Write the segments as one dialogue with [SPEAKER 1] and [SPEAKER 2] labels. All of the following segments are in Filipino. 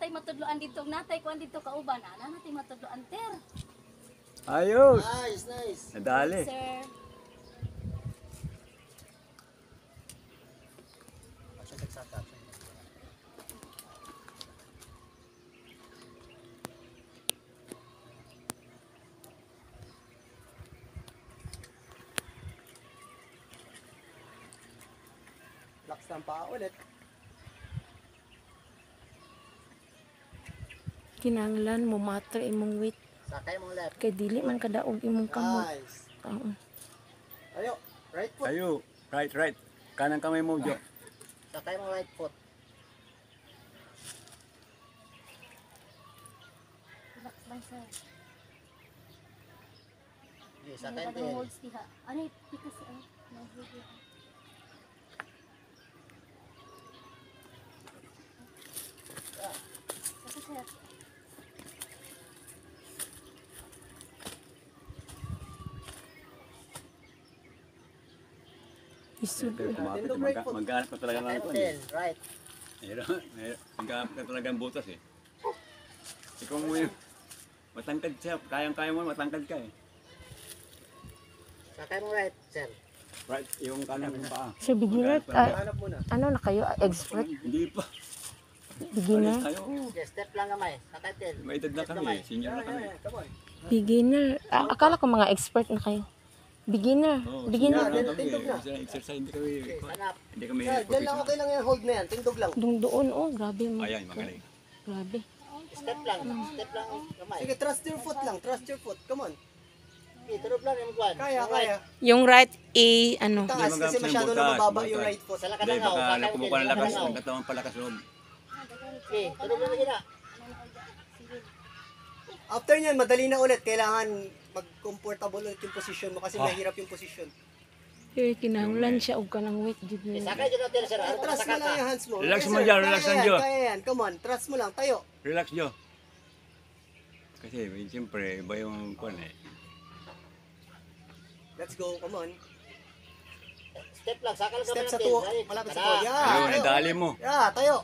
[SPEAKER 1] natay matudloan dito, natay kuan dito kauban, ana natay matudloan ter.
[SPEAKER 2] Ayos.
[SPEAKER 3] Nice.
[SPEAKER 2] Nadali.
[SPEAKER 1] Sir.
[SPEAKER 3] Lax ng paa ulit.
[SPEAKER 4] Kinanglan mo matter imong weight
[SPEAKER 3] Sakay mo left.
[SPEAKER 4] kay dili man kadaog imong kamot.
[SPEAKER 3] Nice.
[SPEAKER 4] Oo.
[SPEAKER 3] Ayo. Right foot.
[SPEAKER 2] Tayo. Right. Kanang kamay mo, Jo.
[SPEAKER 3] Sakay mo right foot.
[SPEAKER 1] Relax lang sir.
[SPEAKER 3] Okay, sakay
[SPEAKER 1] Ano
[SPEAKER 3] din.
[SPEAKER 1] pa holds diha? Ano pikas ano? Nahihilo. Kasi sir.
[SPEAKER 4] Isud.
[SPEAKER 2] Kumapit. Maghanap ka talaga
[SPEAKER 3] Sakay
[SPEAKER 2] ng
[SPEAKER 3] mo
[SPEAKER 2] kuan.
[SPEAKER 3] din. Right.
[SPEAKER 2] Maghanap ka talaga ng butas eh. Ikaw mo yun. Matangkad siya. Kayang-kaya mo, matangkad ka eh.
[SPEAKER 3] Sakay mo right, sir.
[SPEAKER 2] Right, yung kanang paa.
[SPEAKER 4] Sir, beginner,
[SPEAKER 3] Hanap muna.
[SPEAKER 4] ano na kayo? Expert?
[SPEAKER 2] Hindi pa.
[SPEAKER 4] Beginner?
[SPEAKER 2] Tayo.
[SPEAKER 3] Okay, step lang kamay. Sakay din.
[SPEAKER 2] May edad na kami eh. Senior na kami.
[SPEAKER 3] Come on.
[SPEAKER 4] Beginner. Akala ko mga expert na kayo. Beginner.
[SPEAKER 2] Oo,
[SPEAKER 4] Beginner.
[SPEAKER 2] senior na kami.
[SPEAKER 3] Tindog na.
[SPEAKER 2] Isa na exercise, hindi kami.
[SPEAKER 3] Okay, sanap.
[SPEAKER 2] Hindi kami
[SPEAKER 3] Sir, dyan lang okay lang yan. Hold na yan. Tindog lang.
[SPEAKER 4] Doon, oh, grabe mo.
[SPEAKER 2] Ayan, magaling.
[SPEAKER 4] Grabe.
[SPEAKER 3] Step lang. Step lang ang kamay. Sige, trust your foot lang. Trust your foot. Come on. Okay, turog lang yung kwan. Kaya.
[SPEAKER 4] Yung right ano?
[SPEAKER 3] Taas kasi masyado na mababa yung right foot. Sala ka
[SPEAKER 2] Hindi,
[SPEAKER 3] na nga.
[SPEAKER 2] baka nakumukuha ng lakas. Ang katawan palakas loob.
[SPEAKER 3] Okay, turog lang lagi na. After nyan, madali na ulit. Kailangan mag-comfortable ulit yung position mo kasi mahirap yung position.
[SPEAKER 4] Sir, kinanglan siya og kanang weight jud mo.
[SPEAKER 3] Sakay dyan natin, sir. Trust mo lang yung hands mo.
[SPEAKER 2] Relax
[SPEAKER 3] Okay,
[SPEAKER 2] mo
[SPEAKER 3] sir.
[SPEAKER 2] dyan, relax
[SPEAKER 3] Kaya
[SPEAKER 2] lang
[SPEAKER 3] yan,
[SPEAKER 2] dyan.
[SPEAKER 3] Kaya yan, come on. Trust mo lang, tayo.
[SPEAKER 2] Relax, Jo. Kasi, siyempre, iba yung kuan eh.
[SPEAKER 3] Let's go, come on.
[SPEAKER 5] Step lang, sakal ka
[SPEAKER 3] Step
[SPEAKER 5] ba
[SPEAKER 3] sa
[SPEAKER 5] natin?
[SPEAKER 3] tuwa,
[SPEAKER 5] Dali.
[SPEAKER 3] malapit sa
[SPEAKER 5] Tara.
[SPEAKER 3] tuwa. Yeah,
[SPEAKER 2] Ayun,
[SPEAKER 3] tayo.
[SPEAKER 2] nadali mo.
[SPEAKER 3] Yeah, tayo.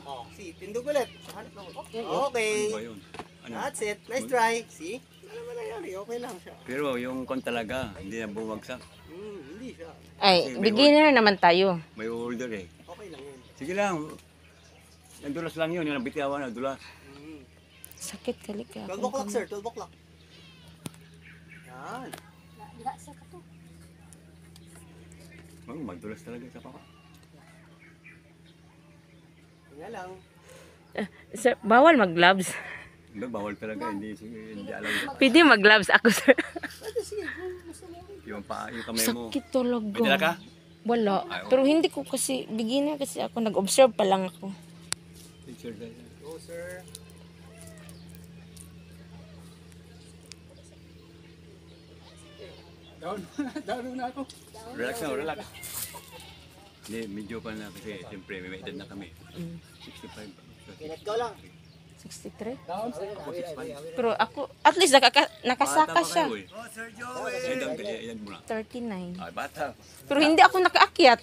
[SPEAKER 5] Oh.
[SPEAKER 3] See, tindog ulit. Hanap lang. Okay.
[SPEAKER 2] Ano ba yun? Ano?
[SPEAKER 3] That's it. Nice try. See? Ano naman nangyari? Okay lang siya.
[SPEAKER 2] Pero yung kuan talaga, hindi na bumagsak.
[SPEAKER 3] Hindi siya.
[SPEAKER 4] Ay, beginner naman tayo.
[SPEAKER 2] May order eh.
[SPEAKER 3] Okay lang yun.
[SPEAKER 2] Sige lang. Nadulas lang yun, yung nabitiawan, nadulas.
[SPEAKER 4] Sakit kali ka.
[SPEAKER 3] 12 o'clock, sir. 12 o'clock. Yan.
[SPEAKER 1] Diha sa kato.
[SPEAKER 2] Magdulas talaga sa papa.
[SPEAKER 3] Nga lang.
[SPEAKER 4] Sir, bawal mag-gloves.
[SPEAKER 2] Hindi, bawal talaga, hindi alam.
[SPEAKER 4] Pwede mag-gloves ako, sir.
[SPEAKER 3] Pwede, sige. Gusto mo.
[SPEAKER 2] Yung paa, yung kamay mo.
[SPEAKER 4] Sakit talaga.
[SPEAKER 2] May dala ka?
[SPEAKER 4] Wala. Pero hindi ko kasi, beginner kasi ako, nag-observe pa lang ako.
[SPEAKER 2] Picture tayo.
[SPEAKER 3] Go, sir.
[SPEAKER 2] Down na ako. Relax na, relax. Hindi, medyo pa na kasi siyempre may edad na kami. 65.
[SPEAKER 5] Okay, let's go lang.
[SPEAKER 4] 63.
[SPEAKER 2] Ako 65.
[SPEAKER 4] Pero ako, at least nakasaka siya.
[SPEAKER 3] Oh, Sir Joey.
[SPEAKER 2] Edad mo na.
[SPEAKER 4] 39.
[SPEAKER 2] Ay, bata.
[SPEAKER 4] Pero hindi ako nakaakyat.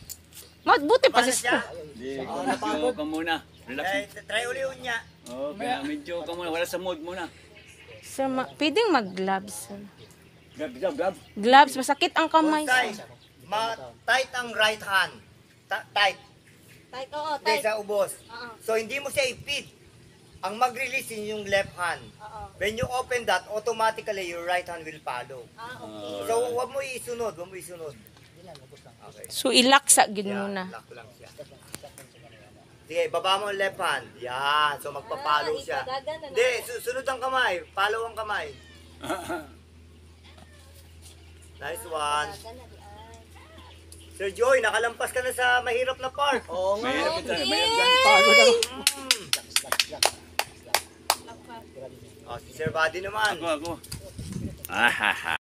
[SPEAKER 4] Buti pa sis ko.
[SPEAKER 2] Hindi, medyo ka muna. Relax mo.
[SPEAKER 3] Try uli yun niya.
[SPEAKER 2] Okay, medyo ka muna. Wala sa mood muna.
[SPEAKER 4] Sir, pwedeng mag-gloves. Sir.
[SPEAKER 2] Grab.
[SPEAKER 4] Gloves, masakit ang kamay.
[SPEAKER 5] Tight ang right hand. Tight.
[SPEAKER 1] Tight, oo,
[SPEAKER 5] Hindi
[SPEAKER 1] tight.
[SPEAKER 5] sa ubos.
[SPEAKER 1] Oo.
[SPEAKER 5] So hindi mo siya i-feed. Ang mag-release yun yung left hand.
[SPEAKER 1] Oo.
[SPEAKER 5] When you open that, automatically your right hand will follow.
[SPEAKER 1] Okay.
[SPEAKER 5] So huwag mo isunod, Okay.
[SPEAKER 4] So, ilaksa gid muna.
[SPEAKER 5] Lock lang siya. Sige, baba mo ang left hand. Yan. So magpa-follow siya.
[SPEAKER 1] ipadagan na
[SPEAKER 5] Hindi, sunod ang kamay. Follow ang kamay. Nice one. Sir Joy, nakalampas ka na sa mahirap na part.
[SPEAKER 3] Oo nga.
[SPEAKER 2] Mahirap ito. Mahirap. Pagod ako.
[SPEAKER 5] Oh, si Sir Buddy naman.
[SPEAKER 2] Ako.